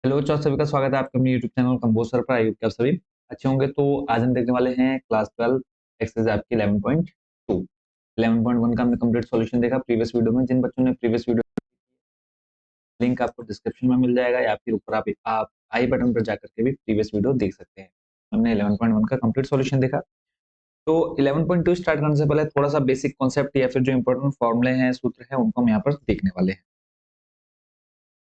Hello बच्चों, आप सभी का स्वागत है आपके अपने यूट्यूब चैनल कंपोजर पर। आयुक्त आप सभी अच्छे होंगे। तो आज हम देखने वाले हैं क्लास 12 एक्सरसाइज आपकी 11.2। 11.1 का हमने कंप्लीट सॉल्यूशन देखा प्रीवियस वीडियो में। जिन बच्चों ने प्रीवियस वीडियो, लिंक आपको डिस्क्रिप्शन में मिल जाएगा या फिर ऊपर आप आई बटन पर जाकर के भी प्रीवियस वीडियो देख सकते हैं। हमने 11.1 का कंप्लीट सॉल्यूशन देखा। तो 11.2 स्टार्ट करने से पहले थोड़ा सा बेसिक कॉन्सेप्ट या फिर जो इंपॉर्टेंट फॉर्मुले हैं, सूत्र हैं, उनको हम यहाँ पर देखने वाले हैं।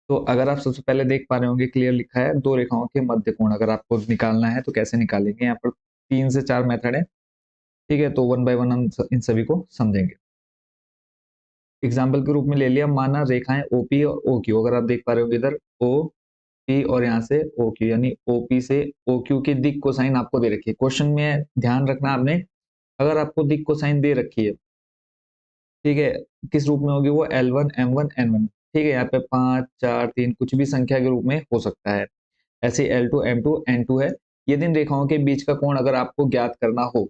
तो अगर आप सबसे पहले देख पा रहे होंगे, क्लियर लिखा है दो रेखाओं के मध्य कोण अगर आपको निकालना है तो कैसे निकालेंगे। यहाँ पर 3 से 4 मेथड है, ठीक है। तो वन बाय वन हम इन सभी को समझेंगे। एग्जाम्पल के रूप में ले लिया, माना रेखाएं ओपी और ओ क्यू। अगर आप देख पा रहे होंगे इधर ओ पी और यहाँ से ओ क्यू, यानी ओपी से ओ क्यू की दिक कोसाइन आपको दे रखी है। क्वेश्चन में ध्यान रखना आपने, अगर आपको दिक कोसाइन दे रखी है, ठीक है, किस रूप में होगी वो, L1 M1 N1, ठीक है। यहाँ पे 5 4 3 कुछ भी संख्या के रूप में हो सकता है। ऐसे L2 M2 N2 है। ये दिन रेखाओं के बीच का कोण अगर आपको ज्ञात करना हो,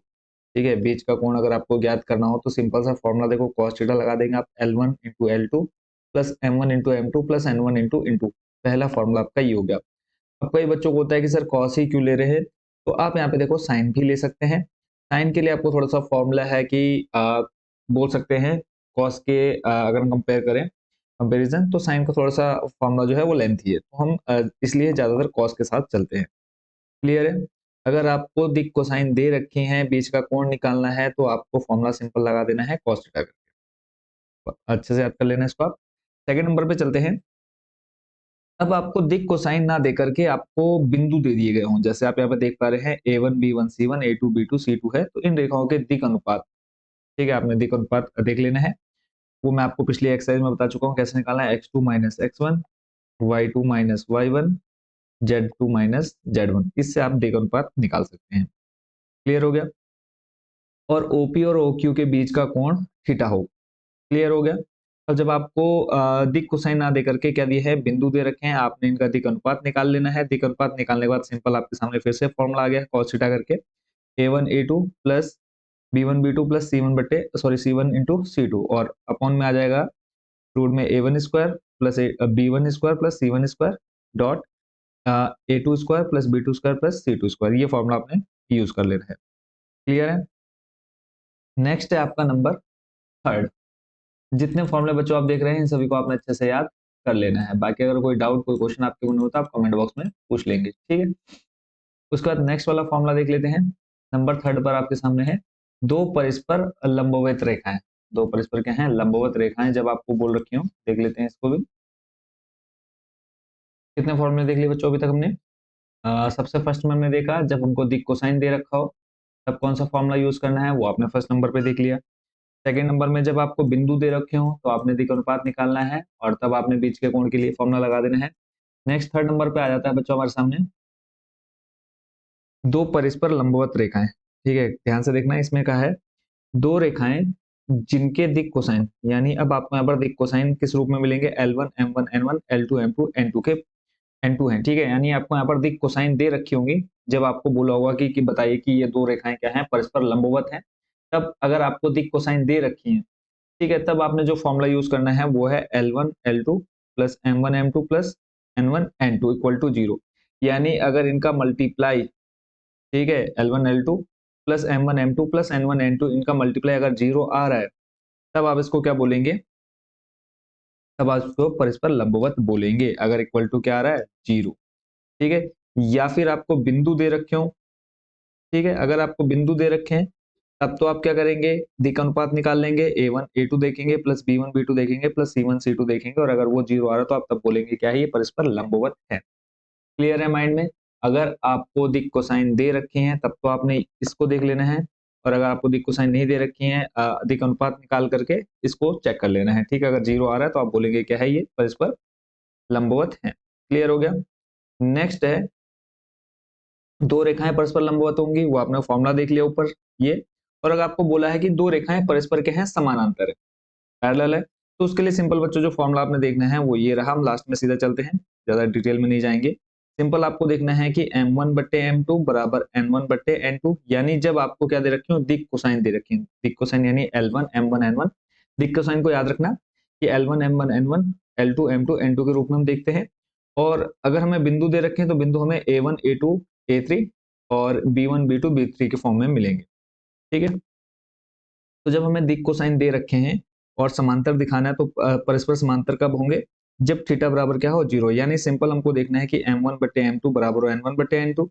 ठीक है, बीच का कोण अगर आपको ज्ञात करना हो तो सिंपल सा फॉर्मूला देखो, cos थीटा लगा देंगे आप, L1 into L2 plus M1 into M2 plus N1 into into. पहला फॉर्मूला आपका ये हो गया। अब कई बच्चों को होता है कि सर cos ही क्यों ले रहे हैं, तो आप यहाँ पे देखो साइन भी ले सकते हैं। साइन के लिए आपको थोड़ा सा फॉर्मूला है कि बोल सकते हैं cos के अगर हम कंपेयर करें, कंपेरिजन, तो साइन का थोड़ा सा फॉर्मूला जो है वो लेंथी है, तो हम इसलिए ज्यादातर cos के साथ चलते हैं। क्लियर है। अगर आपको दिक कोसाइन दे रखी हैं, बीच का कोण निकालना है, तो आपको फॉर्मूला सिंपल लगा देना है cos थीटा करके। अच्छे से याद कर लेना इसको आप। सेकंड नंबर पे चलते हैं। अब आपको दिक कोसाइन ना दे करके आपको बिंदु दे दिए गए हों, जैसे आप यहाँ पे देख पा रहे हैं A1 B1 C1 A2 B2 C2 है, तो इन रेखाओं के दिक अनुपात, ठीक है, आपने दिक अनुपात देख लेना है। वो मैं आपको पिछली एक्सरसाइज में बता चुका हूँ कैसे निकालना है। x2 minus x1, y2 minus y1, z2 minus z1, इससे आप दिक अनुपात निकाल सकते हैं। क्लियर हो गया। और OP और OQ के बीच का कोण थीटा हो। क्लियर हो गया। अब जब आपको दिक कोसाइन ना दे करके क्या दिया है, बिंदु दे रखे हैं, आपने इनका दिक अनुपात निकाल लेना है। दिक अनुपात निकालने के बाद सिंपल आपके सामने फिर से फॉर्मूला आ गया cos थीटा करके, A1 A2 plus B1 B2 plus C1 बटे सॉरी C1 इंटू C2, और अपॉन में आ जाएगा रूट में A1 square plus B1 square plus C1 square dot A2 square plus B2 square plus C2 square. ये formula आपने use कर लेना है। क्लियर है। नेक्स्ट है आपका नंबर थर्ड। जितने फॉर्मूले बच्चों आप देख रहे हैं इन सभी को आपने अच्छे से याद कर लेना है। बाकी अगर कोई डाउट, कोई क्वेश्चन आपके मन में होता है, आप कमेंट बॉक्स में पूछ लेंगे, ठीक है। उसके बाद नेक्स्ट वाला फॉर्मूला देख लेते हैं। नंबर थर्ड पर आपके सामने है, दो परस्पर लंबवत रेखाएं। दो परस्पर क्या हैं, लंबवत रेखाएं जब आपको बोल रखी हो, देख लेते हैं इसको भी। कितने फॉर्मूले देख लिए बच्चों अभी तक हमने। सबसे फर्स्ट में हमने देखा जब हमको दिक कोसाइन दे रखा हो तब कौन सा फॉर्मूला यूज करना है, वो आपने फर्स्ट नंबर पे देख लिया। सेकंड नंबर में जब आपको बिंदु दे रखे हो तो आपने दिक् अनुपात निकालना है और तब आपने बीच के कोण के लिए फॉर्मूला लगा देना है। नेक्स्ट थर्ड नंबर पे आ जाता है बच्चों हमारे सामने, दो परस्पर लंबवत रेखाएं। ठीक है, ध्यान से देखना, इसमें कहा है दो रेखाएं जिनके दिक् कोसाइन, यानी अब आपको यहाँ पर दिक् कोसाइन किस रूप में मिलेंगे, L1 M1 N1 L2 M2 N2 के N2 है, ठीक है। यानी आपको यहाँ पर दिक् कोसाइन दे रखी होंगी जब आपको बोला होगा कि बताइए कि ये दो रेखाएं क्या हैं, परस्पर लंबवत हैं। तब अगर आपको दिक् कोसाइन दे रखी है, ठीक है, तब आपने जो फॉर्मूला यूज करना है वो है L1 L2 plus M1 M2 plus N1 N2 equal to 0। यानी अगर इनका मल्टीप्लाई, ठीक है, L1 L2 plus M1 M2 plus N1 N2, इनका मल्टीप्लाई अगर 0 आ रहा है, तब आप इसको क्या बोलेंगे, तब आप इसको परस्पर लंबवत बोलेंगे, अगर इक्वल टू क्या आ रहा है, 0। ठीक है। या फिर आपको बिंदु दे रखे हो, ठीक है, अगर आपको बिंदु दे रखे हैं तब तो आप क्या करेंगे, दिक् अनुपात निकाल लेंगे, A1 A2 देखेंगे प्लस B1 B2 देखेंगे प्लस C1 C2 देखेंगे, और अगर वो 0 आ रहा है तो आप तब बोलेंगे क्या है, ये परस्पर लंबवत है। क्लियर है माइंड में। अगर आपको दिक् कोसाइन दे रखी हैं तब तो आपने इसको देख लेना है, और अगर आपको दिक् कोसाइन नहीं दे रखी है, दिक् अनुपात निकाल करके इसको चेक कर लेना है, ठीक है। अगर 0 आ रहा है तो आप बोलेंगे क्या है, ये परस्पर लंबवत है। क्लियर हो गया। नेक्स्ट है, दो रेखाएं परस्पर लंबवत होंगी, वो आपने फॉर्मूला देख लिया ऊपर ये। और अगर आपको बोला है कि दो रेखाएं परस्पर के हैं, समानांतर है, पैरेलल है, तो उसके लिए सिंपल बच्चों जो फॉर्मूला आपने देखना है वो ये रहा। हम लास्ट में सीधा चलते हैं, ज्यादा डिटेल में नहीं जाएंगे। सिंपल आपको देखना है कि M1 बट्टे M2 बराबर N1 बट्टे N2, यानी जब आपको क्या दे रखी हो, दिक् कोसाइन दे रखी है, दिक् कोसाइन यानी L1 M1 N1। दिक् कोसाइन को याद रखना कि L1 M1 N1 L2 M2 N2 के रूप में हम देखते हैं। और अगर हमें बिंदु दे रखे हैं तो बिंदु हमें A1 A2 A3 और B1 B2 B3 के फॉर्म में मिलेंगे। ठीक है, तो जब हमें दिक कोसाइन दे रखे हैं और समांतर दिखाना है तो परस्पर समांतर कब होंगे, जब थीटा बराबर क्या हो 0, यानी सिंपल हमको देखना है कि m1/m2 बराबर हो n1/n2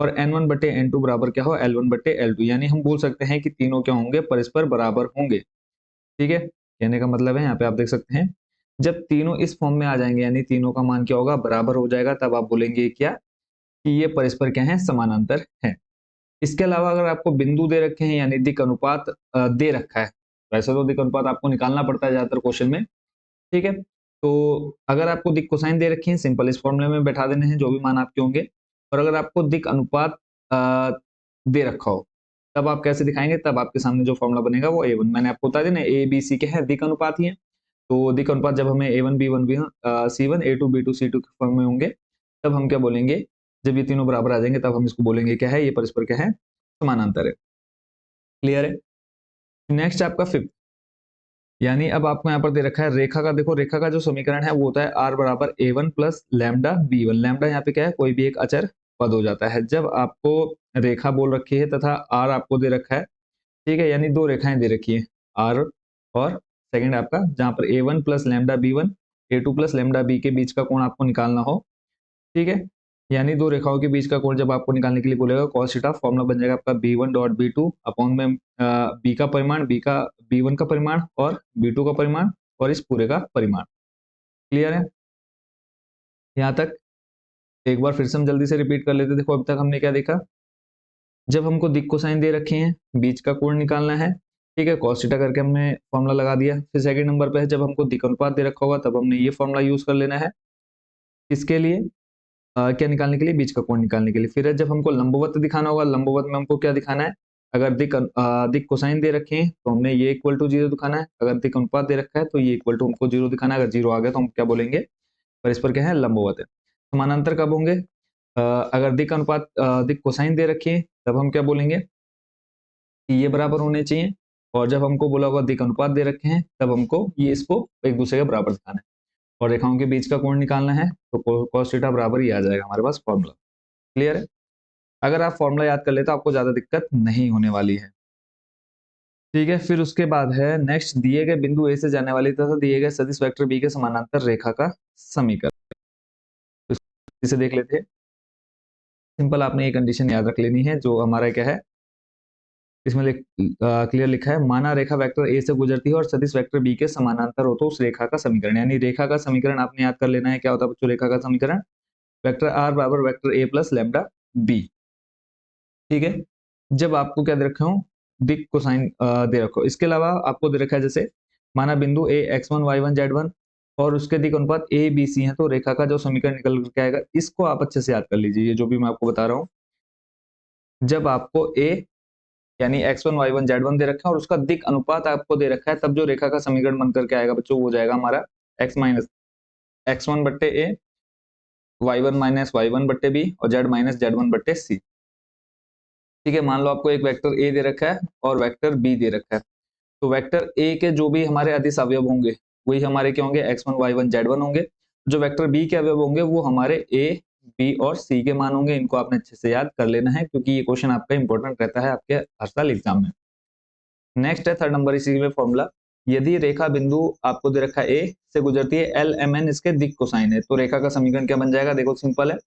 और n1/n2 बराबर क्या हो l1/l2, यानी हम बोल सकते हैं कि तीनों क्या होंगे, परस्पर बराबर होंगे। ठीक है, कहने का मतलब है यहाँ पे आप देख सकते हैं जब तीनों इस फॉर्म में आ जाएंगे यानी तीनों का मान क्या होगा, बराबर हो जाएगा, तब आप बोलेंगे क्या कि ये परस्पर क्या है, समानांतर है। इसके अलावा अगर आपको बिंदु दे रखे हैं यानी दिक अनुपात दे रखा है, वैसे तो दिक अनुपात आपको निकालना पड़ता है ज्यादातर क्वेश्चन में। ठीक है, तो अगर आपको दिक कोसाइन दे रखे हैं, सिंपल इस फॉर्मूले में बैठा देने हैं जो भी मान आपके होंगे। और अगर आपको दिक अनुपात दे रखा हो तब आप कैसे दिखाएंगे, तब आपके सामने जो फॉर्मूला बनेगा वो A1, मैंने आपको बता देना A B C के हैं दिक अनुपात ही है। तो दिक अनुपात जब हमें A1 B1 C1 A2 B2 C2 के फॉर्म में होंगे तब हम क्या बोलेंगे, जब ये तीनों बराबर आ जाएंगे तब हम इसको बोलेंगे क्या है, ये परस्पर क्या है, समानांतर है। क्लियर है। नेक्स्ट आपका फिफ्थ, यानी अब आपको यहाँ पर दे रखा है रेखा का, देखो रेखा का जो समीकरण है वो होता है r बराबर A1 plus lambda B1। Lambda यहाँ पे क्या है, कोई भी एक अचर पद हो जाता है। जब आपको रेखा बोल रखी है तथा r आपको दे रखा है, ठीक है, यानी दो रेखाएं दे रखी है r और सेकंड आपका जहां पर A1 plus lambda B1 A2 plus lambda B के बीच का कोण आपको निकालना हो। ठीक है, यानी दो रेखाओं के बीच का कोण जब आपको निकालने के लिए बोलेगा cos थीटा, फॉर्मूला बन जाएगा आपका B1 डॉट B2 अपॉन में B का परिमाण, B1 का परिमाण और B2 का परिमाण और इस पूरे का परिमाण। क्लियर है यहाँ तक। एक बार फिर से हम जल्दी से रिपीट कर लेते। देखो अब तक हमने क्या देखा, जब हमको दिक कोसाइन दे रखे हैं, बीच का कोण निकालना है, ठीक है, cos थीटा करके हमने फॉर्मूला लगा दिया। फिर सेकंड नंबर पे है जब हमको दिक अनुपात दे रखा होगा तब हमने ये फॉर्मूला यूज कर लेना है, इसके लिए क्या निकालने के लिए, बीच का कोण निकालने के लिए। फिर जब हमको लंबवत दिखाना होगा, लंबवत में हमको क्या दिखाना है, अगर दिक कोसाइन दे रखे हैं तो हमने ये इक्वल टू 0 दिखाना है, अगर दिक अनुपात दे रखा है तो ये इक्वल टू हमको 0 दिखाना है। अगर 0 आ गया तो हम क्या बोलेंगे, परस्पर क्या है, लंबवत है। समानांतर कब होंगे, अगर दिक अनुपात दिक कोसाइन दे रखे हैं तब हम क्या बोलेंगे कि ये बराबर होने चाहिए, और जब हमको बोला होगा दिक अनुपात दे रखे हैं तब हमको ये इसको एक दूसरे के बराबर दिखाना है और रेखाओं के बीच का कोण निकालना है, तो cos थीटा बराबर ही आ जाएगा हमारे पास फॉर्मूला। क्लियर है। अगर आप फॉर्मूला याद कर ले तो आपको ज्यादा दिक्कत नहीं होने वाली है। ठीक है, फिर उसके बाद है नेक्स्ट, दिए गए बिंदु ए से जाने वाली तथा दिए गए सदिश वेक्टर बी के समानांतर रेखा का समीकरण। तो इसे देख लेते हैं। सिंपल आपने ये कंडीशन याद रख लेनी है जो हमारा क्या है, इसमें क्लियर लिखा है, माना रेखा वेक्टर ए से गुजरती है और सदिश वेक्टर बी के समानांतर हो तो उस रेखा का समीकरण, यानी रेखा का समीकरण आपने याद कर लेना है। क्या होता है बच्चों रेखा का समीकरण, वेक्टर आर बराबर vector A plus lambda B. ठीक है, जब आपको क्या दे रखे हो, दिक कोसाइन दे रखो। इसके अलावा आपको दे रखा है जैसे माना बिंदु ए x1 y1 z1 और उसके दिक अनुपात ए बी सी है, तो रेखा का जो समीकरण निकल के आएगा इसको आप अच्छे से याद कर लीजिए, ये जो भी मैं आपको बता रहा हूँ। जब आपको ए यानी x1 y1 z1 दे रखा है और उसका दिक अनुपात आपको दे रखा है, तब जो रेखा का समीकरण बन करके आएगा बच्चों वो हो जाएगा हमारा x माइनस x1 बट्टे ए, y1 माइनस y1 बट्टे बी और z माइनस z1 बट्टे सी। ठीक है, मान लो आपको एक वेक्टर ए दे रखा है और वेक्टर बी दे रखा है, तो वेक्टर ए के जो भी हमारे अदिश अवयव होंगे वही हमारे क्या होंगे, x1 y1 z1 होंगे। जो वेक्टर बी के अवयव होंगे वो हमारे ए बी और सी के मान होंगे। इनको आपने अच्छे से याद कर लेना है क्योंकि ये क्वेश्चन आपका इंपॉर्टेंट रहता है आपके हर साल एग्जाम में। नेक्स्ट है थर्ड नंबर इसी में फॉर्मूला, यदि रेखा बिंदु आपको दे रखा है ए से गुजरती है एल एम एन इसके दिक कोसाइन है, तो रेखा का समीकरण क्या बन जाएगा, देखो सिंपल है।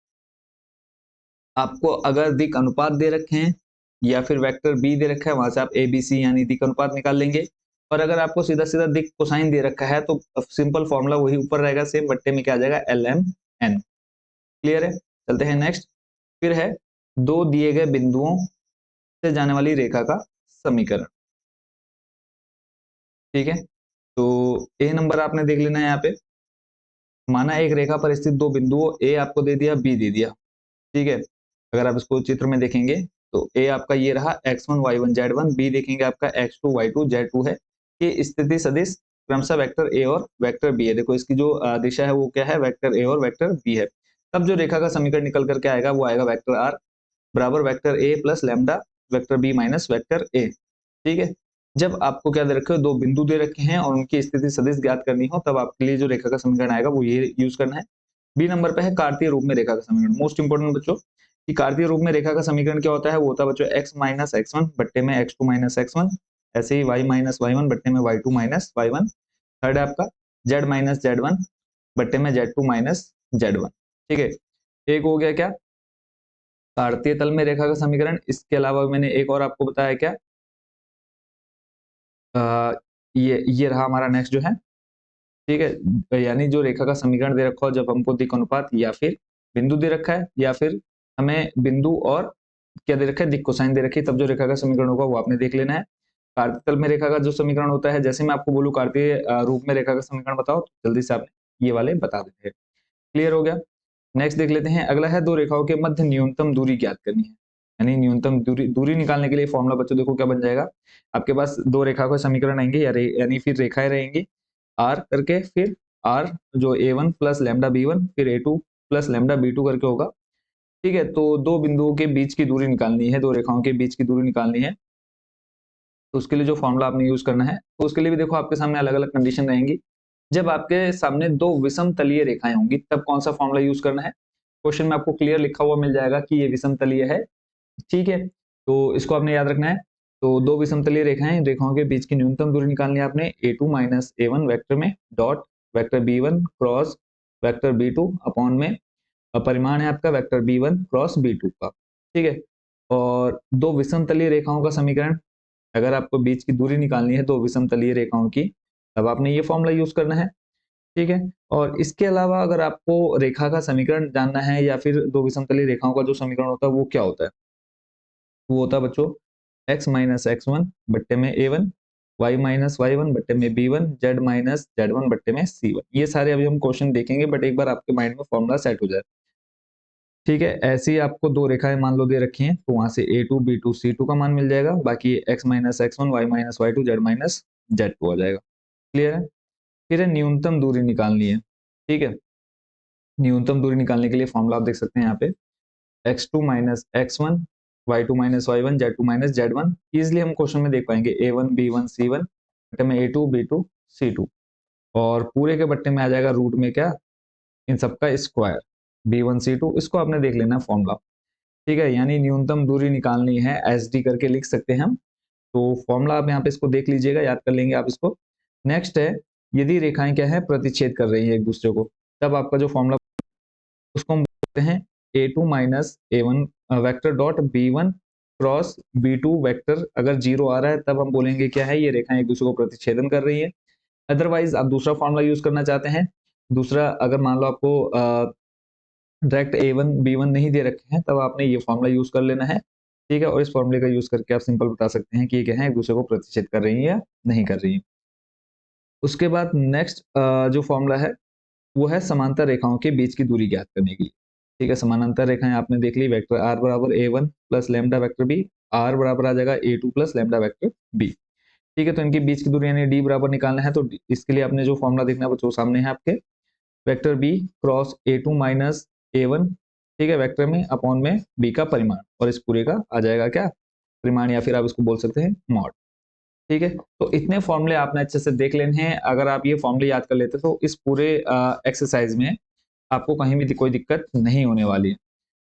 आपको अगर दिक अनुपात दे रखे हैं या फिर वेक्टर बी दे रखा है, वहां से आप ए बी सी यानी दिक अनुपात निकाल लेंगे। और अगर आपको सीधा सीधा दिक कोसाइन दे रखा है तो सिंपल फॉर्मूला वही ऊपर रहेगा सेम, बट्टे में क्या आ जाएगा एल एम एन। क्लियर है, चलते हैं नेक्स्ट। फिर है दो दिए गए बिंदुओं से जाने वाली रेखा का समीकरण। ठीक है, तो ए नंबर आपने देख लेना है यहाँ पे, माना एक रेखा पर स्थित दो बिंदुओं ए आपको दे दिया बी दे दिया। ठीक है, अगर आप इसको चित्र में देखेंगे तो ए आपका ये रहा x1 y1 z1, बी देखेंगे आपका x2 y2 z2 है। ये स्थिति सदिश क्रमशः वेक्टर ए और वेक्टर बी है। देखो इसकी जो दिशा है वो क्या है, वेक्टर ए और वेक्टर बी है। तब जो रेखा का समीकरण निकल करके आएगा वो आएगा वेक्टर आर बराबर vector A plus lambda vector B minus vector A. ठीक है, जब आपको क्या दे रखे हो, दो बिंदु दे रखे हैं और उनकी स्थिति सदिश ज्ञात करनी हो तब आपके लिए जो रेखा का समीकरण आएगा वो ये यूज करना है। बी नंबर पे है कार्तीय रूप में रेखा का समीकरण। मोस्ट इंपोर्टेंट बच्चों कि कार्तीय रूप में रेखा का समीकरण क्या होता है, वो होता है बच्चों x माइनस एक्स वन बट्टे में x2 माइनस x1, ऐसे ही y माइनस y1 बट्टे में y2 माइनस y1। थर्ड है आपका z माइनस z1 बट्टे में z2 माइनस z1। ठीक है, एक हो गया क्या कार्तीय तल में रेखा का समीकरण। इसके अलावा मैंने एक और आपको बताया क्या, ये रहा हमारा नेक्स्ट जो है। ठीक है, यानी जो रेखा का समीकरण दे रखा हो, जब हमको दिक् अनुपात या फिर बिंदु दे रखा है या फिर हमें बिंदु और क्या दे रखा है, दिक् कोसाइन दे रखी है, तब जो रेखा का समीकरण होगा वो आपने देख लेना है। कार्तीय तल में रेखा का जो समीकरण होता है, जैसे मैं आपको बोलूं कार्तीय रूप में रेखा का समीकरण बताओ, तो जल्दी से आपने ये वाले बता देते हैं। क्लियर हो गया। नेक्स्ट देख लेते हैं, अगला है दो रेखाओं के मध्य न्यूनतम दूरी ज्ञात करनी है। यानी न्यूनतम दूरी निकालने के लिए फॉर्मूला बच्चों देखो क्या बन जाएगा। आपके पास दो रेखा के समीकरण आएंगे यानी फिर रेखाएं रहेंगी आर करके, फिर आर जो a1 प्लस लैम्डा b1, फिर a2 प्लस लैम्डा b2 करके होगा। ठीक है, तो दो बिंदुओं के बीच की दूरी निकालनी है, दो रेखाओं के बीच की दूरी निकालनी है। तो उसके लिए जो फॉर्मूला आपने यूज करना है, तो उसके लिए भी देखो आपके सामने अलग अलग कंडीशन रहेंगी। जब आपके सामने दो विषम तलीय रेखाएं होंगी तब कौन सा फॉर्मूला यूज करना है, क्वेश्चन में आपको क्लियर लिखा हुआ मिल जाएगा कि ये विषम तलीय है। ठीक है, तो इसको आपने याद रखना है। तो दो विषमतलीय रेखाएं, रेखाओं के बीच की न्यूनतम दूरी निकालनी है आपने a2 माइनस a1 वेक्टर में dot vector b1 cross vector b2 upon में परिमाण है आपका वेक्टर b1 क्रॉस b2 का। ठीक है, और दो विषमतलीय रेखाओं का समीकरण, अगर आपको बीच की दूरी निकालनी है दो विषमतलीय रेखाओं की, तब आपने ये फॉर्मूला यूज करना है। ठीक है, और इसके अलावा अगर आपको रेखा का समीकरण जानना है या फिर दो विषमतलीय रेखाओं का जो समीकरण होता है वो क्या होता है, वो होता है बच्चों x माइनस एक्स वन बट्टे में a1, y माइनस y1 बट्टे में b1, z माइनस z1 बट्टे में c1। ये सारे अभी हम क्वेश्चन देखेंगे, बट एक बार आपके माइंड में फॉर्मूला सेट हो जाए। ठीक है, ऐसे ही आपको दो रेखाएं मान लो दे रखी हैं, तो वहां से a2 b2 c2 का मान मिल जाएगा, बाकी x minus x one, y minus y2, z minus z2 आ जाएगा। क्लियर है। फिर है न्यूनतम दूरी निकालनी है। ठीक है, न्यूनतम दूरी निकालने के लिए फॉर्मूला आप देख सकते हैं यहाँ पे x2 minus x1, y2 minus y1, z2 minus z1। Easily हम क्वेश्चन में देख पाएंगे a1 b1 c1 बट्टे में a2 b2 c2, और पूरे के बट्टे में आ जाएगा रूट में क्या, इन सबका स्क्वायर b1 c2। इसको आपने देख लेना फॉर्मूला। ठीक है, यानी न्यूनतम दूरी निकालनी है एस डी करके लिख सकते हैं हम। तो फॉर्मूला आप यहाँ पे इसको देख लीजिएगा, याद कर लेंगे आप इसको। नेक्स्ट है, यदि रेखाएं क्या है प्रतिच्छेद कर रही है एक दूसरे को, तब आपका जो फॉर्मूला उसको हम बोलते हैं a2 minus a1 vector dot b1 cross b2 vector. अगर जीरो आ रहा है तब हम बोलेंगे क्या है, ये रेखाएं एक दूसरे को प्रतिच्छेदन कर रही है। अदरवाइज आप दूसरा फॉर्मूला यूज करना चाहते हैं, दूसरा अगर मान लो आपको डायरेक्ट a1 b1 नहीं दे रखे हैं, तब आपने ये फॉर्मूला यूज कर लेना है। ठीक है, और इस फॉर्मूले का यूज करके आप सिंपल बता सकते हैं कि ये क्या है, एक दूसरे को प्रतिच्छेद कर रही है या नहीं कर रही है। उसके बाद नेक्स्ट जो फॉर्मूला है वो है समांतर रेखाओं के बीच की दूरी ज्ञात करने के लिए। ठीक है, समानांतर रेखाएं आपने देख ली, वेक्टर r बराबर a1 plus lambda vector b, r बराबर आ जाएगा a2 plus lambda vector b। ठीक है, तो इनके बीच की दूरी यानी d बराबर निकालना है, तो इसके लिए आपने जो फॉर्मूला देखना है वो सामने है आपके, vector b cross a2 minus a1। ठीक है, वेक्टर में अपॉन में b का परिमाण, और इस पूरे का आ जाएगा क्या, परिमाण, या फिर आप इसको बोल सकते हैं मॉड। ठीक है, तो इतने फॉर्मूले आपने अच्छे से देख लेने हैं। अगर आप ये फॉर्मूले याद कर लेते तो इस पूरे एक्सरसाइज में आपको कहीं भी कोई दिक्कत नहीं होने वाली है।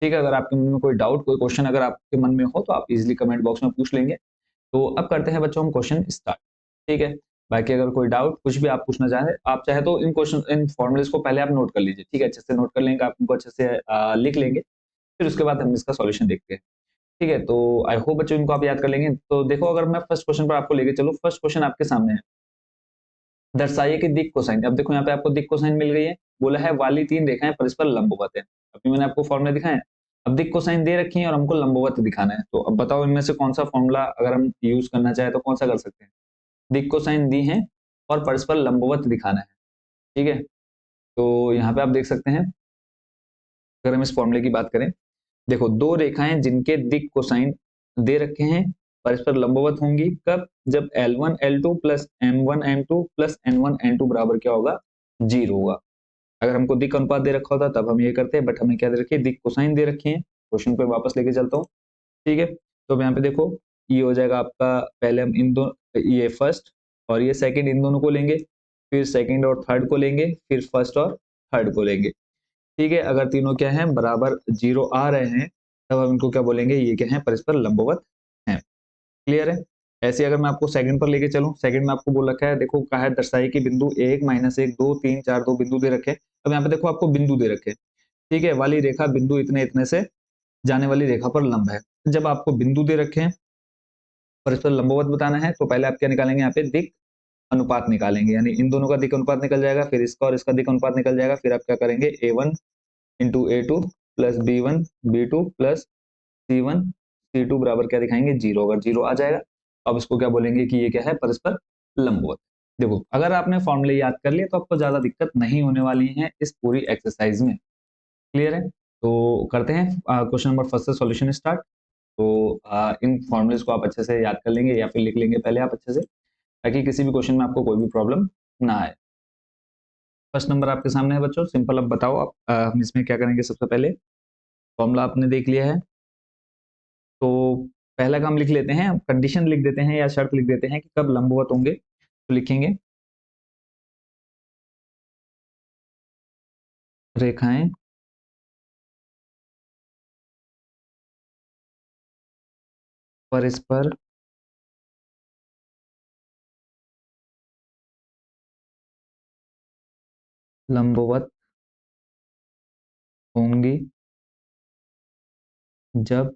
ठीक है, अगर आपके मन में कोई डाउट, कोई क्वेश्चन अगर आपके मन में हो तो आप इजीली कमेंट बॉक्स में पूछ लेंगे। तो अब करते हैं बच्चों हम क्वेश्चन स्टार्ट। ठीक है, बाकी अगर कोई डाउट कुछ भी आप पूछना चाहे, आप चाहे तो इन क्वेश्चन इन फॉर्मुलेस को पहले आप नोट कर लीजिए। ठीक है, अच्छे से नोट कर लेंगे, आप इनको अच्छे से लिख लेंगे, फिर उसके बाद हम इसका सॉल्यूशन देखते हैं। ठीक है, तो आई होप बच्चों इनको आप याद कर लेंगे। तो देखो, अगर मैं फर्स्ट क्वेश्चन पर आपको लेके चलो, फर्स्ट क्वेश्चन आपके सामने है, दर्शाइए कि दिक् कोसाइन। अब देखो यहाँ पे आपको दिक् कोसाइन मिल गई है, बोला है वाली तीन रेखाएं परस्पर लंबवत है। अभी मैंने आपको फॉर्मूला दिखाया, अब दिक् कोसाइन दे रखी है और हमको लंबवत दिखाना है। तो अब बताओ इनमें से कौन सा फॉर्मूला अगर हम यूज करना चाहे तो कौन सा कर सकते हैं। दिक् कोसाइन दी है और परस्पर लंबवत दिखाना है। ठीक है, तो यहाँ पे आप देख सकते हैं, अगर हम इस फॉर्मूले की बात करें, देखो दो रेखाएं जिनके दिक् कोसाइन दे रखे हैं परस्पर लंबवत होंगी, कब, जब L1 L2 plus M1 M2 plus N1 N2 बराबर क्या होगा, 0 होगा। अगर हमको दिक् अनुपात दे रखा होता तब हम ये करते हैं, बट हमें क्या दे रखी है, दिक् कोसाइन दे रखी है। क्वेश्चन पे वापस लेके चलता हूँ। ठीक है, तो अब यहाँ पे देखो, ये हो जाएगा आपका, पहले हम इन दो, ये फर्स्ट और ये सेकंड, इन दोनों को लेंगे, फिर सेकंड और थर्ड को लेंगे, फिर फर्स्ट और थर्ड को लेंगे। ठीक है, अगर तीनों क्या है बराबर जीरो आ रहे हैं तब हम इनको क्या बोलेंगे, ये क्या है परस्पर लंबवत हैं। क्लियर है। ऐसे अगर मैं आपको सेकंड पर लेके चलूं, सेकंड में आपको बोल रखा है, देखो कहा है दर्शाई कि बिंदु एक माइनस एक दो तीन चार दो बिंदु दे रखे। अब यहाँ पे देखो आपको बिंदु दे रखे, ठीक है, वाली रेखा बिंदु इतने इतने से जाने वाली रेखा पर लंब है। जब आपको बिंदु दे रखे हैं परस्पर लंबवत बताना है तो पहले आप क्या निकालेंगे, यहाँ पे दिक अनुपात निकालेंगे, यानी इन दोनों का दिक अनुपात निकल जाएगा, फिर इसका और इसका दिक अनुपात निकल जाएगा, फिर आप क्या करेंगे A1 into A2 plus B1 B2 plus C1 C2 बराबर क्या दिखाएंगे, जीरो। अगर जीरो आ जाएगा अब इसको क्या बोलेंगे कि ये क्या है परस्पर लंबवत। देखो अगर आपने फॉर्मूले याद कर लिए तो आपको ज्यादा दिक्कत नहीं होने वाली है इस पूरी एक्सरसाइज में। क्लियर है। तो करते हैं क्वेश्चन नंबर फर्स्ट से सॉल्यूशन स्टार्ट। तो इन फॉर्मूलेस को आप अच्छे से याद कर लेंगे या फिर लिख लेंगे पहले आप अच्छे से, ताकि किसी भी क्वेश्चन में आपको कोई भी प्रॉब्लम ना आए। फर्स्ट नंबर आपके सामने है बच्चों, सिंपल। अब बताओ आप हम इसमें क्या करेंगे, सबसे पहले फॉर्मूला आपने देख लिया है तो पहला काम लिख लेते हैं, कंडीशन लिख देते हैं या शर्त लिख देते हैं कि कब लंबवत होंगे। तो लिखेंगे रेखाएं परस्पर लंबवत होंगी जब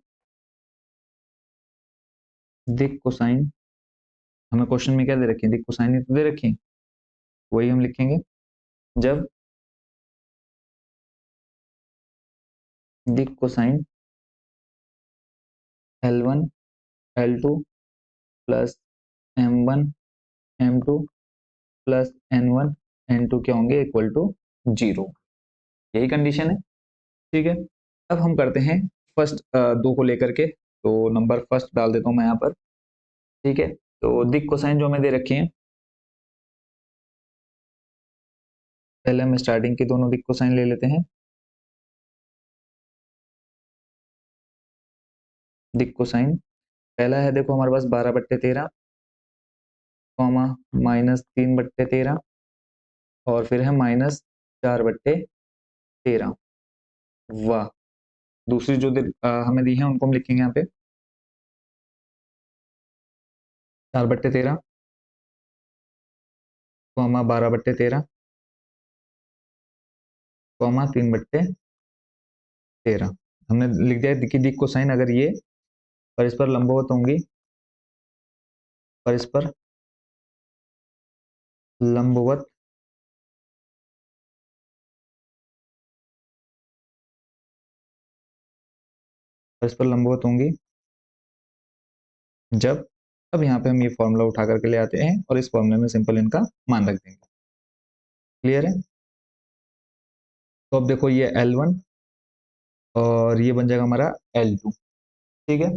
दिक कोसाइन, हमें क्वेश्चन में क्या दे रखे हैं, दिक कोसाइन ही तो दे रखे हैं, वही हम लिखेंगे। जब दिक cosine L1 L2 plus M1 M2 plus N1 N2 क्या होंगे, इक्वल टू जीरो। यही कंडीशन है। ठीक है। अब हम करते हैं फर्स्ट दो को लेकर के, तो नंबर फर्स्ट डाल देता हूं मैं यहाँ पर। ठीक है। तो दिक कोसाइन जो हमें दे रखे हैं, पहले हम स्टार्टिंग की दोनों दिक कोसाइन ले लेते हैं। दिक कोसाइन पहला है देखो हमारे पास 12/13 कॉमा -3/13 और फिर है -4/13। वाह। दूसरी जो हमें दी है उनको हम लिखेंगे यहाँ पे 4/13 कॉमा 12/13 कॉमा 3/13। हमने लिख दिया कि दिक कोसाइन अगर ये परस्पर लंबवत होंगी, परस्पर लंबवत परस्पर लंबवत होंगी जब, अब यहाँ पे हम ये फॉर्मूला उठा करके ले आते हैं और इस फॉर्मूले में सिंपल इनका मान रख देंगे। क्लियर है। तो अब देखो ये L1 और ये बन जाएगा हमारा L2। ठीक है।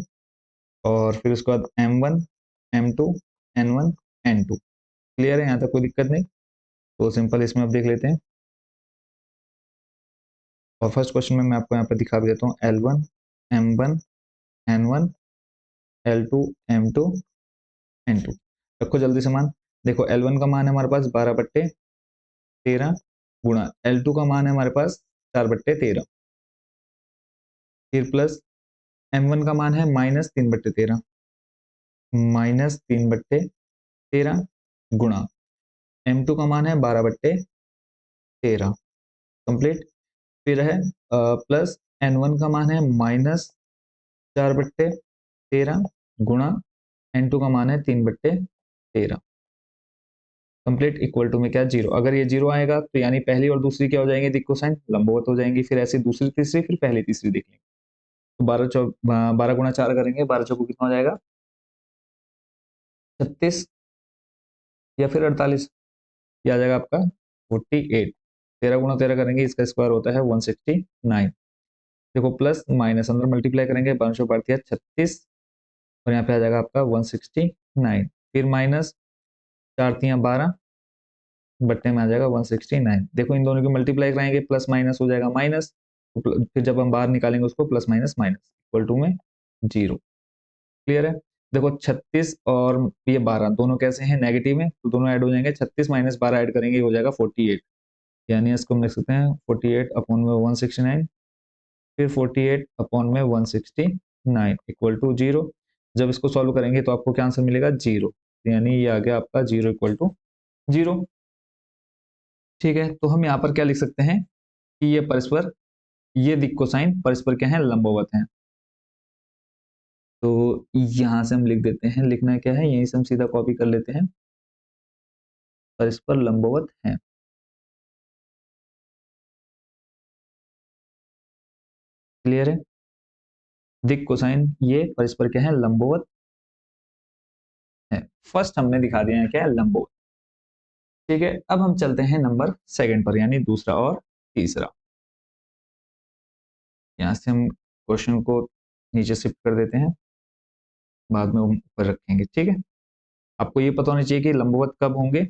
और फिर उसके बाद M1 M2 N1 N2। Clear है, यहाँ तक कोई दिक्कत नहीं। तो सिंपल इसमें अब देख लेते हैं, और फर्स्ट क्वेश्चन में मैं आपको यहाँ पे दिखा भी देता हूँ L1 M1 N1 L2 M2 N2। रखो जल्दी से मान। देखो L1 का मान है हमारे पास 12/13 गुणा L2 का मान है हमारे पास 4/13, फिर प्लस M1 का मान है -3/13 -3/13 गुणा M2 का मान है 12/13 कंप्लीट। फिर है प्लस N1 का मान है -4/13 गुणा N2 का मान है 3/13 कंप्लीट, इक्वल टू में क्या जीरो। अगर ये जीरो आएगा तो यानी पहली और दूसरी क्या हो जाएंगे, दिक कोसाइन लंबवत हो जाएंगी। फिर ऐसी दूसरी तीसरी फिर पहली तीसरी देख लेंगे। तो 12 गुणा 4 करेंगे, 12 चौको कितना हो जाएगा 36 या फिर 48, ये आ जाएगा आपका 48। 13 गुणा 13 करेंगे, इसका स्क्वायर होता है 169। देखो प्लस माइनस अंदर मल्टीप्लाई करेंगे, 5 36 और यहाँ पे आ जाएगा आपका 169। फिर माइनस 4 × 3 = 12 बट्टे में आ जाएगा 169। देखो इन दोनों की मल्टीप्लाई कराएंगे, प्लस माइनस हो जाएगा माइनस, फिर जब हम बाहर निकालेंगे उसको plus minus minus equal to में जीरो। क्लियर है। देखो 36 और ये 12 दोनों कैसे हैं नेगेटिव में, तो दोनों ऐड हो जाएंगे, 36 - 12 ऐड करेंगे हो जाएगा 48। यानी इसको हम लिख सकते हैं 48/169, फिर 48/169 इक्वल टू 0। जब इसको सॉल्व करेंगे तो आपको क्या आंसर मिलेगा, 0। यानी ये आ गया आपका 0 इक्वल टू 0। ठीक है, तो हम यहाँ पर क्या लिख सकते हैं कि ये परस्पर, ये दिक् कोसाइन परस्पर क्या है, लंबवत है। तो यहाँ से हम लिख देते हैं, लिखना क्या है, यहीं से हम सीधा कॉपी कर लेते हैं, परस्पर लंबवत है। क्लियर है, दिक् कोसाइन ये परस्पर क्या है, लंबवत है। फर्स्ट हमने दिखा दिया है क्या है, लंबवत। ठीक है, अब हम चलते हैं नंबर सेकंड पर, यानी दूसरा और तीसरा। यहाँ से हम क्वेश्चन को नीचे शिफ्ट कर देते हैं, बाद में ऊपर रखेंगे। ठीक है, आपको ये पता होना चाहिए कि लंबवत कब होंगे।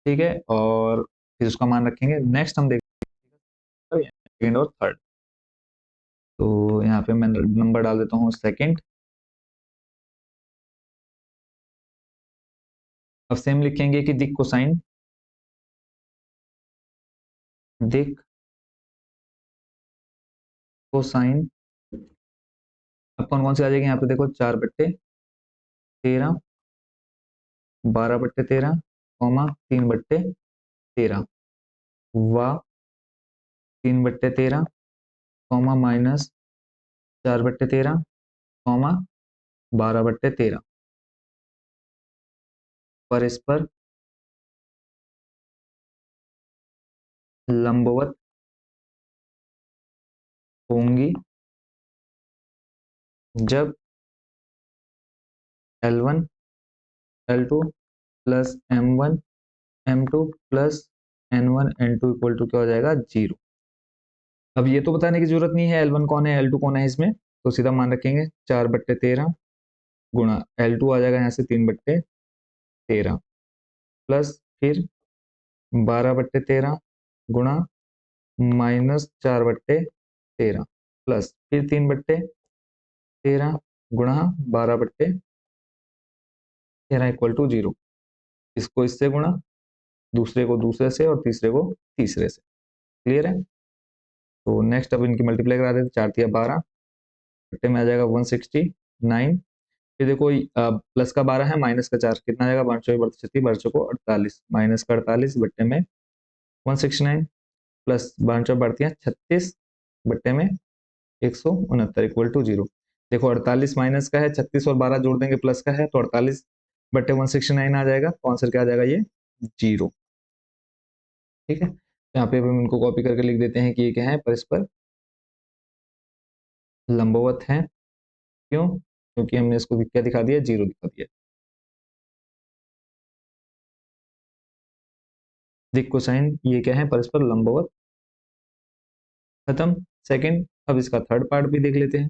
ठीक है, और फिर उसका मान रखेंगे। नेक्स्ट हम देखते हैं सेकंड और थर्ड। तो यहाँ पे मैं नंबर डाल देता हूँ सेकंड। अब सेम लिखेंगे कि दिक् कोसाइन, दिक् कोसाइन। अब कौन कौन से आ जाएंगे यहाँ पे, देखो 4/13, 12/13, 3/13, व 3/13, माइनस 4/13, 12/13 परस्पर लंबवत होंगी जब L1 L2 plus M1 M2 plus N1 N2 equal to क्या हो जाएगा, 0। अब ये तो बताने की जरूरत नहीं है L1 कौन है L2 कौन है इसमें, तो सीधा मान रखेंगे 4/13 गुणा L2 आ जाएगा यहाँ से 3/13 प्लस फिर 12/13 गुणा माइनस 4/13 प्लस फिर 3/13 गुणा 12/13 इक्वल टू 0। इसको इससे गुणा, दूसरे को दूसरे से और तीसरे को तीसरे से। क्लियर है, तो नेक्स्ट अब इनकी मल्टीप्लाई करा देते, 4×3 = 12, बट्टे में आ जाएगा 169। फिर देखो प्लस का 12 है, माइनस का 4 कितना आ जाएगा, 5×4 = 36, 48, माइनस का 48 बट्टे में 169 प्लस 5×4 = 36 बट्टे में 169 इक्वल टू 0। देखो 48 माइनस का है, 36 और 12 जोड़ देंगे प्लस का है, तो 48/169 आ जाएगा। तो आंसर क्या आ जाएगा, ये 0। ठीक है, यहाँ पे हम इनको कॉपी करके लिख देते हैं कि ये क्या है, परस्पर लंबवत है। क्यों, क्योंकि हमने इसको क्या दिखा दिया, 0 दिखा दिया। दिक् कोसाइन ये क्या है, परस्पर लंबवत। खत्म सेकंड। अब इसका थर्ड पार्ट भी देख लेते हैं।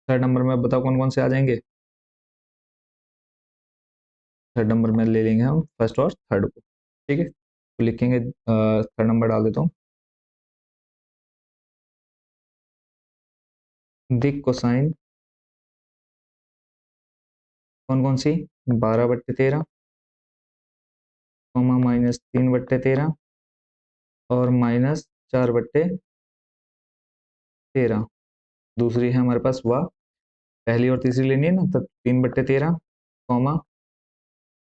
थर्ड नंबर में बताओ कौन कौन से आ जाएंगे। थर्ड नंबर में ले लेंगे हम फर्स्ट और थर्ड को। ठीक है, तो लिखेंगे थर्ड नंबर डाल देता हूँ। दिक् कोसाइन कौन कौन सी, 12/13, -3/13 और -4/13। दूसरी है हमारे पास वह, पहली और तीसरी लेनी है ना, तो 3/13,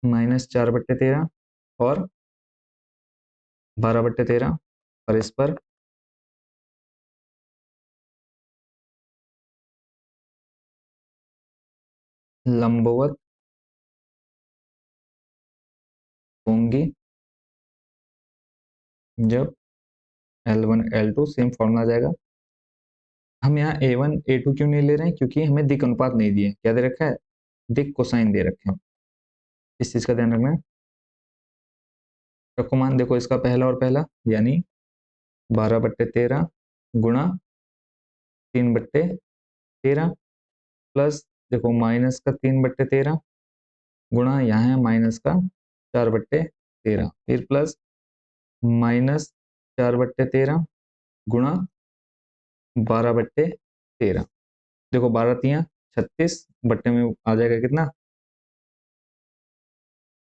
-4/13 और 12/13 परस्पर लंबवत होंगी जब L1 L2 सेम फॉर्मूला आ जाएगा। हम यहाँ A1 A2 क्यों नहीं ले रहे हैं, क्योंकि हमें दिक् अनुपात नहीं दिए। क्या दे रखा है, दिक् कोसाइन दे रखे हैं। इस चीज का ध्यान रखना है। रखो मान, देखो इसका पहला और पहला, यानी 12/13 गुणा 3/13 प्लस देखो माइनस का 3/13 गुणा यहाँ है माइनस का 4/13, फिर प्लस -4/13 गुणा 12/13। देखो 12×3 = 36 बट्टे में आ जाएगा कितना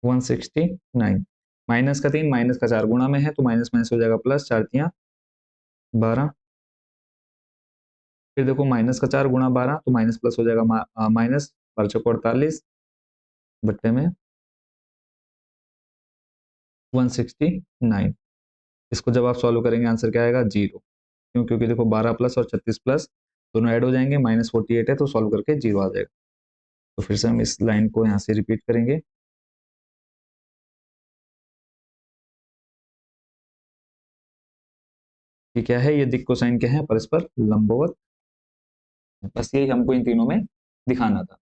169, माइनस का 3 माइनस का 4 गुणा में है तो माइनस माइनस हो जाएगा प्लस, 4 तियां 12, फिर देखो माइनस का 4 गुणा 12 तो माइनस प्लस हो जाएगा माइनस 12 चौको 48 बट्टे में 169। इसको जब आप सॉल्व करेंगे आंसर क्या आएगा 0, क्यों, क्योंकि देखो 12 प्लस और 36 प्लस दोनों ऐड हो जाएंगे, -48 है तो सॉल्व करके 0 आ जाएगा। तो फिर से हम इस लाइन को यहाँ से रिपीट करेंगे। ये क्या है, ये दिक् कोसाइन क्या है, परस्पर लंबवत। बस यही हमको इन तीनों में दिखाना था।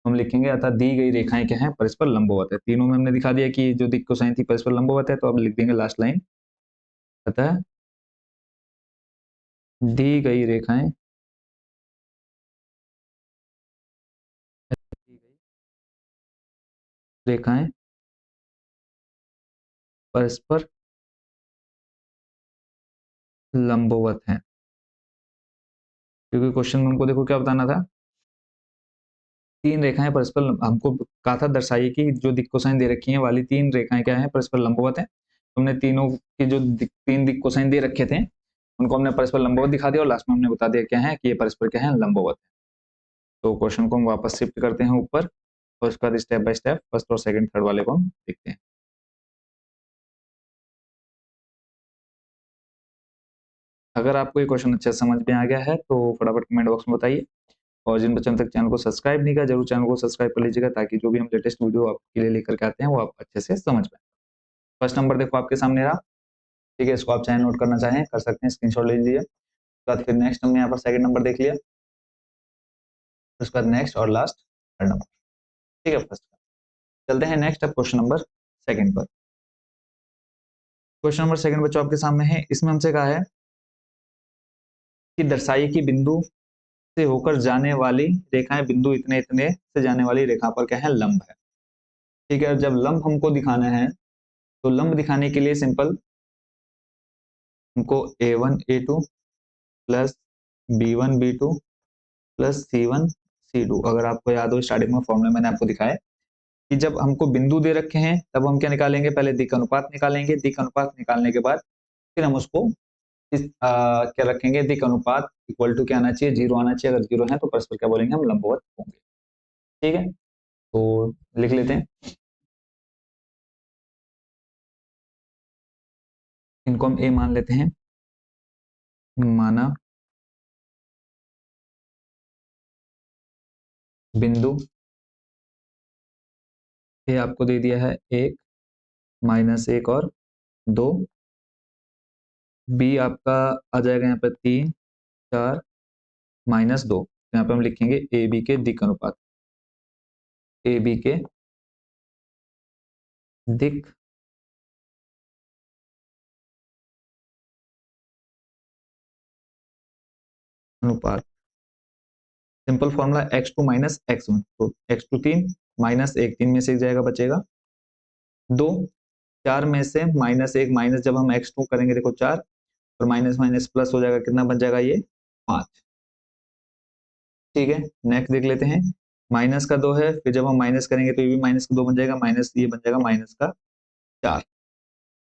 हम लिखेंगे अतः दी गई रेखाएं क्या है, परस्पर लंबवत है। तीनों में हमने दिखा दिया कि जो दिक् कोसाइन थी परस्पर लंबवत है, तो अब लिख देंगे लास्ट लाइन, अतः दी गई रेखाएं रेखाएं परस्पर लंबवत हैं। क्योंकि क्वेश्चन में हमको देखो क्या बताना था, तीन रेखाएं परस्पर हमको कहा था दर्शाइए कि जो दिक् कोसाइन दे रखी हैं वाली तीन रेखाएं क्या है, परस्पर लंबवत है। हमने तीनों के जो तीन दिक् कोसाइन दे रखे थे उनको हमने परस्पर लंबवत दिखा दिया और लास्ट में हमने बता दिया क्या है कि ये परस्पर क्या है, लंबवत है। तो क्वेश्चन को हम वापस शिफ्ट करते हैं ऊपर और उसके बाद स्टेप बाय स्टेप फर्स्ट और सेकंड थर्ड वाले को हम देखते हैं। अगर आपको ये क्वेश्चन अच्छे से समझ में आ गया है तो फटाफट कमेंट बॉक्स में बताइए, और जिन बच्चों ने तक चैनल को सब्सक्राइब नहीं किया जरूर चैनल को सब्सक्राइब कर लीजिएगा, ताकि जो भी हम लेटेस्ट वीडियो आपके लिए लेकर के आते हैं वो आप अच्छे से समझ पाए। फर्स्ट नंबर देखो आपके सामने रहा, ठीक है, इसको आप चाहे नोट करना चाहें कर सकते हैं, स्क्रीनशॉट ले लीजिए। उसके बाद फिर नेक्स्ट हमने यहाँ पर सेकंड नंबर देख लिया, उसके बाद नेक्स्ट और लास्ट थर्ड नंबर, ठीक है। फर्स्ट चलते हैं नेक्स्ट अब क्वेश्चन नंबर सेकंड पर। क्वेश्चन नंबर सेकंड बच्चों आपके सामने है, इसमें हमसे कहा है कि दर्शाइए कि बिंदु से होकर जाने वाली रेखाएं बिंदु इतने इतने से जाने वाली रेखा पर क्या है, लंब है। ठीक है, जब लंब हमको दिखाना है तो लंब दिखाने के लिए सिंपल हमको a1 a2 plus b1 b2 plus c1 c2, अगर आपको याद हो स्टार्टिंग में फॉर्मूला मैंने आपको दिखाया कि जब हमको बिंदु दे रखे हैं तब हम क्या निकालेंगे, पहले दिक् अनुपात निकालेंगे, दिक् अनुपात निकालने के बाद फिर हम उसको क्या रखेंगे, दिक् अनुपात इक्वल टू क्या आना चाहिए, 0 आना चाहिए। अगर 0 है तो परस्पर क्या बोलेंगे, हम लंबवत होंगे। ठीक है, तो लिख लेते हैं, इनको हम ए मान लेते हैं, माना बिंदु ए आपको दे दिया है 1 -1 और 2, बी आपका आ जाएगा यहाँ पर 3 4 -2। यहाँ पे हम लिखेंगे ए बी के दिक् अनुपात, ए बी के दिक् अनुपात। सिंपल फॉर्मूला x2 -x1, तो x2 3 -1 3 में से एक जाएगा बचेगा 2, 4 में से -1 माइनस जब हम x2 करेंगे देखो 4 और माइनस माइनस प्लस हो जाएगा, कितना बच जाएगा ये 5। ठीक है, नेक्स्ट देख लेते हैं, माइनस का 2 है, फिर जब हम माइनस करेंगे तो ये भी माइनस का 2 बन जाएगा, माइनस ये बन जाएगा माइनस का 4।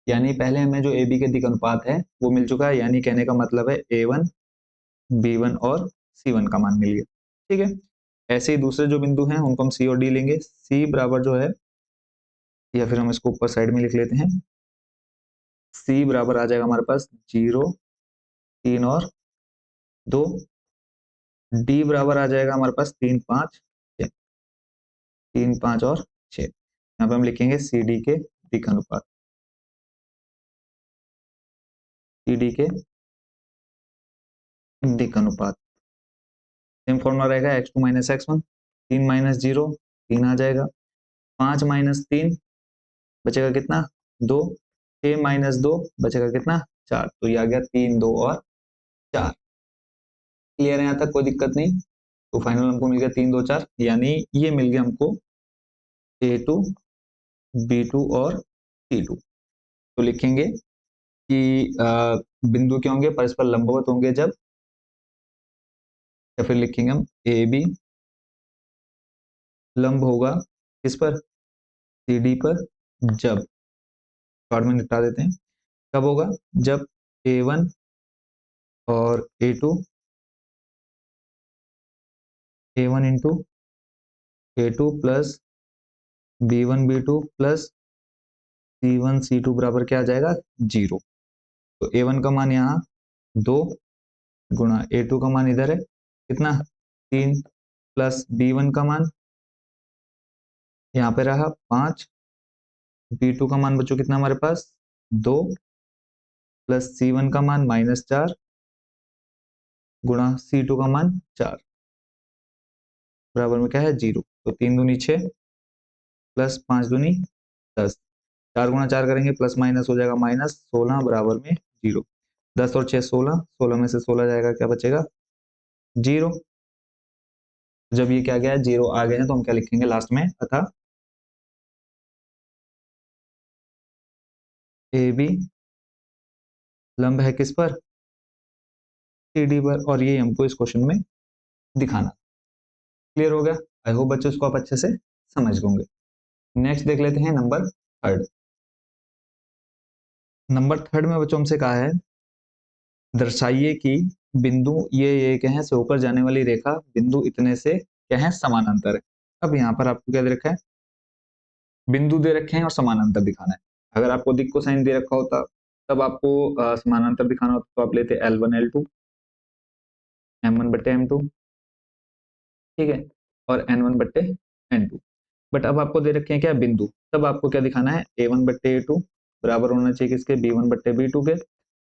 यानी पहले हमें जो ए बी के दिक् अनुपात है वो मिल चुका है, यानी कहने का मतलब है a1 b1 और c1 का मान मिल गया। ठीक है, ऐसे ही दूसरे जो बिंदु हैं उनको हम सी और डी लेंगे। सी बराबर जो है, या फिर हम इसको ऊपर साइड में लिख लेते हैं, सी बराबर आ जाएगा हमारे पास 0 3 और 2, डी बराबर आ जाएगा हमारे पास 3 5 6, 3 5 और 6। यहाँ पे हम लिखेंगे सी डी के दिक् अनुपात, सी डी के दिक् अनुपात। सेम फॉर्मूला रहेगा x2 -x1, 3 -0 3 आ जाएगा, 5 -3 बचेगा कितना 2, 6 -2 बचेगा कितना 4, तो ये आ गया 3 2 और 4। क्लियर है यहाँ तक, कोई दिक्कत नहीं। तो फाइनल हमको मिल गया 3 2 4, यानी ये मिल गया हमको a2 b2 और c2। तो लिखेंगे कि बिंदु क्या होंगे, परस्पर लंबवत होंगे जब, या फिर लिखेंगे हम ए बी लंब होगा किस पर, सी डी पर, जब, शॉर्ट में निपटा देते हैं, कब होगा, जब ए वन और A one into A two plus B one B two plus C one C two बराबर क्या आ जाएगा, जीरो। तो ए वन का मान यहाँ 2 गुणा ए टू का मान इधर है कितना, 3 प्लस बी वन का मान यहाँ पे रहा 5, बी टू का मान बच्चों कितना हमारे पास 2 प्लस सी वन का मान -4 गुणा सी टू का मान 4 बराबर में क्या है, जीरो। तो 3 दूनी 6 प्लस 5 दूनी 10, 4 गुणा 4 करेंगे प्लस माइनस हो जाएगा -16 बराबर में जीरो। 10 और 6 16, 16 में से 16 जाएगा, क्या बचेगा, जीरो। जब ये क्या गया है, जीरो आ गए हैं, तो हम क्या लिखेंगे लास्ट में, अतः ए बी लंब है किस पर, सी डी पर, और ये हमको इस क्वेश्चन में दिखाना। क्लियर हो गया। आई होप बच्चों इसको आप अच्छे से समझ गए। नेक्स्ट देख लेते हैं नंबर थर्ड। नंबर थर्ड में बच्चों हमसे कहा है, दर्शाइए कि बिंदु ये क्या है, से होकर जाने वाली रेखा बिंदु इतने से क्या है, समानांतर है। अब यहाँ पर आपको क्या दे रखा है, बिंदु दे रखे हैं और समानांतर दिखाना है। अगर आपको दिक् को साइन दे रखा होता तब आपको समानांतर दिखाना होता, तो आप लेते L1 L2 M1 बट्टे M2, ठीक है, और N1 बट्टे N2। बट अब आपको दे रखे हैं क्या, बिंदु, तब आपको क्या दिखाना है, A1 बट्टे A2 बराबर होना चाहिए किसके, B1 बट्टे B2 के,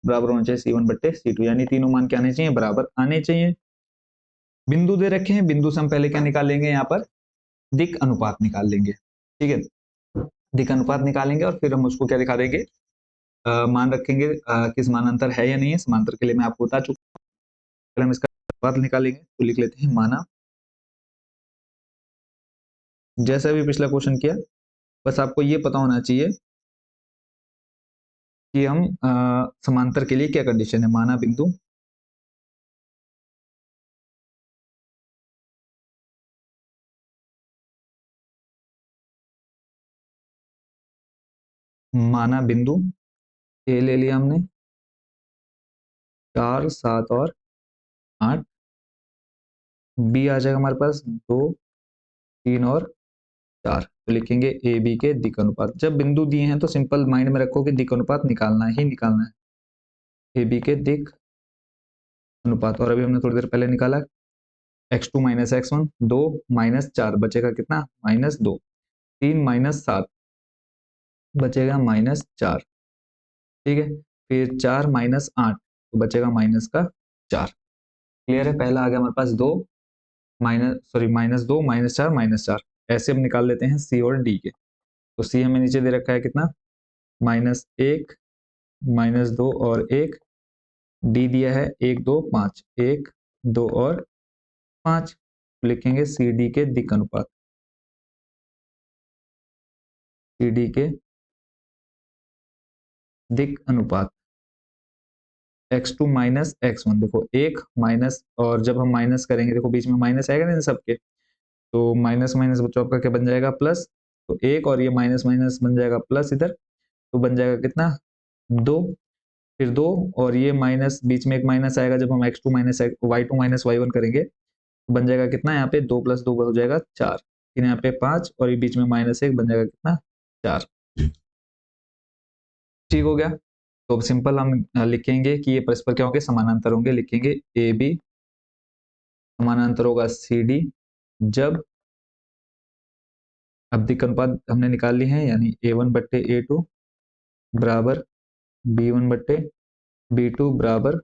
बराबर होना चाहिए C1 बट्टे C2, यानी तीनों मान क्या आने चाहिए, बराबर आने चाहिए। बिंदु दे रखे हैं, बिंदु से हम पहले क्या निकालेंगे, यहाँ पर दिक् अनुपात निकाल लेंगे, ठीक है, दिक् अनुपात निकालेंगे और फिर हम उसको क्या दिखा देंगे, मान रखेंगे कि समानांतर है या नहीं है। समांतर के लिए मैं आपको बता चुका, पहले हम इसका अनुपात निकालेंगे, तो लिख लेते हैं माना, जैसा भी पिछला क्वेश्चन किया, बस आपको ये पता होना चाहिए कि हम समांतर के लिए क्या कंडीशन है। माना बिंदु माना बिंदु ए ले लिया हमने, 4 7 और 8, बी आ जाएगा हमारे पास 2 3 और 4, तो लिखेंगे ए बी के दिक् अनुपात। जब बिंदु दिए हैं तो सिंपल माइंड में रखो कि दिक् अनुपात निकालना ही निकालना है, ए बी के दिक् अनुपात। और अभी हमने थोड़ी देर पहले निकाला, x2 माइनस x1, 2 माइनस 4 बचेगा कितना, -2, 3 माइनस 7 बचेगा -4, ठीक है, फिर 4 माइनस 8 तो बचेगा माइनस का 4। क्लियर है, पहला आ गया हमारे पास 2 -2 -4 ऐसे हम निकाल लेते हैं सी और डी के। तो सी हमें नीचे दे रखा है कितना, -1 -2 और 1, डी दिया है 1 2 5, 1 2 और 5, लिखेंगे सी डी के दिक् अनुपात, सी डी के दिक् अनुपात x2 माइनस x1। देखो एक माइनस, और जब हम माइनस करेंगे, देखो बीच में माइनस आएगा ना सबके, तो माइनस माइनस बच्चों आपका क्या बन जाएगा, प्लस। तो एक और ये माइनस माइनस बन जाएगा प्लस इधर, तो बन जाएगा कितना, 2, फिर 2 और ये माइनस, बीच में एक माइनस आएगा जब हम x2 minus y2 minus y1 करेंगे, तो बन जाएगा कितना, यहाँ पे 2 + 2 हो जाएगा 4, फिर यहाँ पे 5 और ये बीच में -1 बन जाएगा कितना, 4। ठीक हो गया। तो अब सिंपल हम लिखेंगे कि ये परस्पर क्या होंगे, समानांतर होंगे। लिखेंगे ए बी समानांतर होगा सी डी जब, अब दिक् अनुपात हमने निकाल ली है, यानी A1 बट्टे A2 बराबर B1 बट्टे B2 बराबर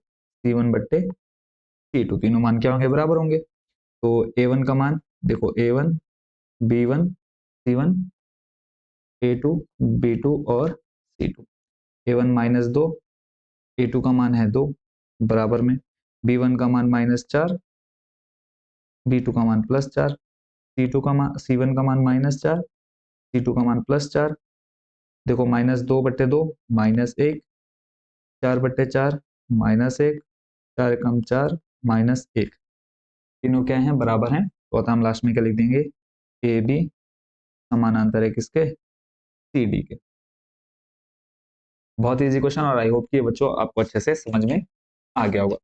C1 बट्टे C2, तीनों मान क्या होंगे, बराबर होंगे। तो A1 का मान देखो, A1 B1 C1 A2 B2 और C2, A1 -2, A2 का मान है 2 बराबर में, B1 का मान -4, B2 का मान +4, C2 का मान C1 का मान -4, C2 का मान +4। देखो -2 बट्टे 2 -1, 4 बट्टे 4 -1, 4 कम 4 -1, तीनों क्या हैं, बराबर हैं। तो हम लास्ट में क्या लिख देंगे, ए बी समानांतर है किसके, सी डी के। बहुत इजी क्वेश्चन, और आई होप कि ये बच्चों आपको अच्छे से समझ में आ गया होगा।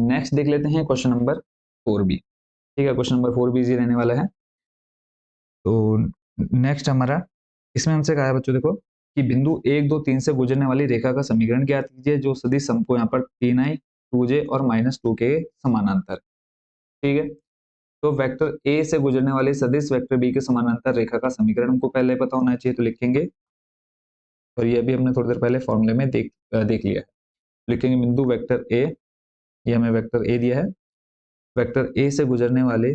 नेक्स्ट देख लेते हैं क्वेश्चन नंबर 4 बी। ठीक है, क्वेश्चन नंबर 4 बी इजी रहने वाला है। तो नेक्स्ट हमारा, इसमें हमसे कहा है बच्चों देखो कि बिंदु 1 2 3 से गुजरने वाली रेखा का समीकरण ज्ञात कीजिए जो सदिश हमको यहाँ पर 3i 2j और -2 के समानांतर। ठीक है, तो वेक्टर ए से गुजरने वाले सदिश वेक्टर बी के समानांतर रेखा का समीकरण हमको पहले पता होना चाहिए, तो लिखेंगे, और ये भी हमने थोड़ी देर पहले फॉर्मूले में देख लिया है। लिखेंगे बिंदु वेक्टर ए, ये हमें वेक्टर ए दिया है, वेक्टर ए से गुजरने वाले,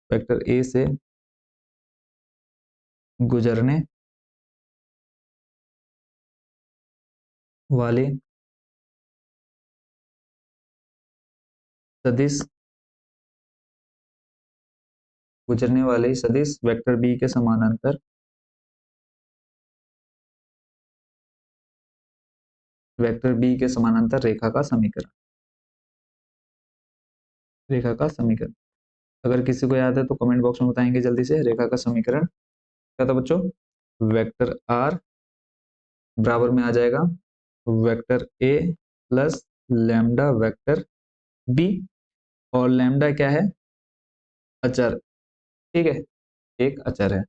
वेक्टर ए से गुजरने वाले सदिश, गुजरने वाले सदिश वेक्टर बी के समानांतर, वेक्टर बी के समानांतर रेखा का समीकरण, रेखा का समीकरण। अगर किसी को याद है तो कमेंट बॉक्स में बताएंगे जल्दी से। रेखा का समीकरण क्या था बच्चों, वेक्टर आर बराबर में आ जाएगा vector A plus lambda vector B, और लैम्डा क्या है, अचर। ठीक है, एक अचर है,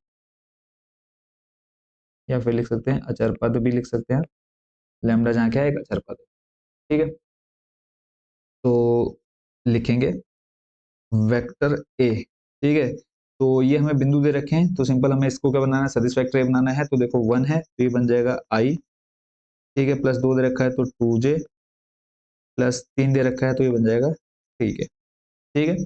या फिर लिख सकते हैं अचर पद भी लिख सकते हैं। लैम्डा जहाँ क्या है, एक अचर पद है। ठीक है, तो लिखेंगे वेक्टर ए। ठीक है, तो ये हमें बिंदु दे रखे हैं, तो सिंपल हमें इसको क्या बनाना है, सदिश वेक्टर ए बनाना है। तो देखो 1 है तो ये बन जाएगा आई, ठीक है, प्लस 2 दे रखा है तो 2j, प्लस 3 दे रखा है तो ये बन जाएगा, ठीक है। ठीक है,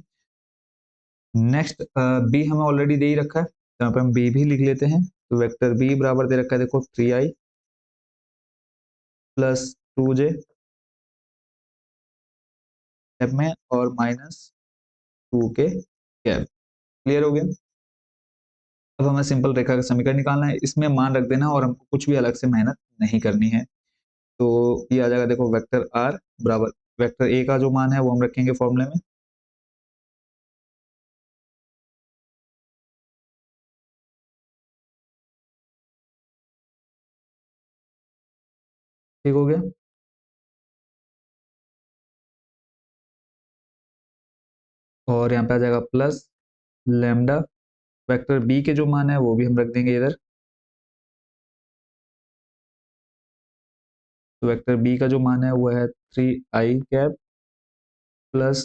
नेक्स्ट बी हमें ऑलरेडी दे ही रखा है, तो यहाँ पे हम बी भी लिख लेते हैं। तो वेक्टर बी बराबर दे रखा है देखो 3i प्लस 2j कैप में और -2 के कैप। क्लियर हो गया। अब हमें सिंपल रेखा का समीकरण निकालना है, इसमें मान रख देना और हमको कुछ भी अलग से मेहनत नहीं करनी है। तो ये आ जाएगा देखो वेक्टर आर बराबर, वेक्टर ए का जो मान है वो हम रखेंगे फॉर्मूले में, ठीक हो गया। और यहाँ पे आ जाएगा प्लस लैम्डा, वेक्टर बी के जो मान है वो भी हम रख देंगे इधर। तो वेक्टर बी का जो मान है वो है 3i cap plus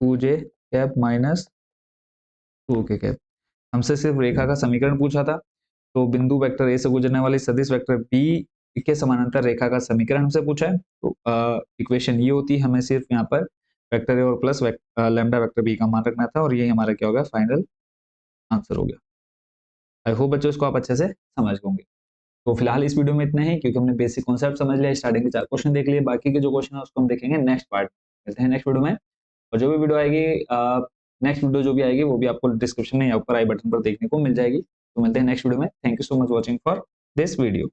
2j cap -2 के कैप। हमसे सिर्फ रेखा का समीकरण पूछा था, तो बिंदु वेक्टर ए से गुजरने वाली सदिश वेक्टर बी के समानांतर रेखा का समीकरण हमसे पूछा है। तो इक्वेशन ये होती है, हमें सिर्फ यहाँ पर वेक्टर ए और प्लस लैम्डा वेक्टर बी का मान रखना था, और यही हमारा क्या हो गया, फाइनल आंसर हो गया। आई होप बच्चों इसको आप अच्छे से समझ होंगे। तो फिलहाल इस वीडियो में इतना ही, क्योंकि हमने बेसिक कॉन्सेप्ट समझ लिया, स्टार्टिंग के 4 क्वेश्चन देख लिए, बाकी के जो क्वेश्चन है उसको हम देखेंगे नेक्स्ट पार्ट। मिलते हैं नेक्स्ट वीडियो में, और जो भी वीडियो आएगी, नेक्स्ट वीडियो जो भी आएगी वो भी आपको डिस्क्रिप्शन में या ऊपर आई बटन पर देखने को मिल जाएगी। तो मिलते हैं नेक्स्ट वीडियो में। Thank you so much watching for this video.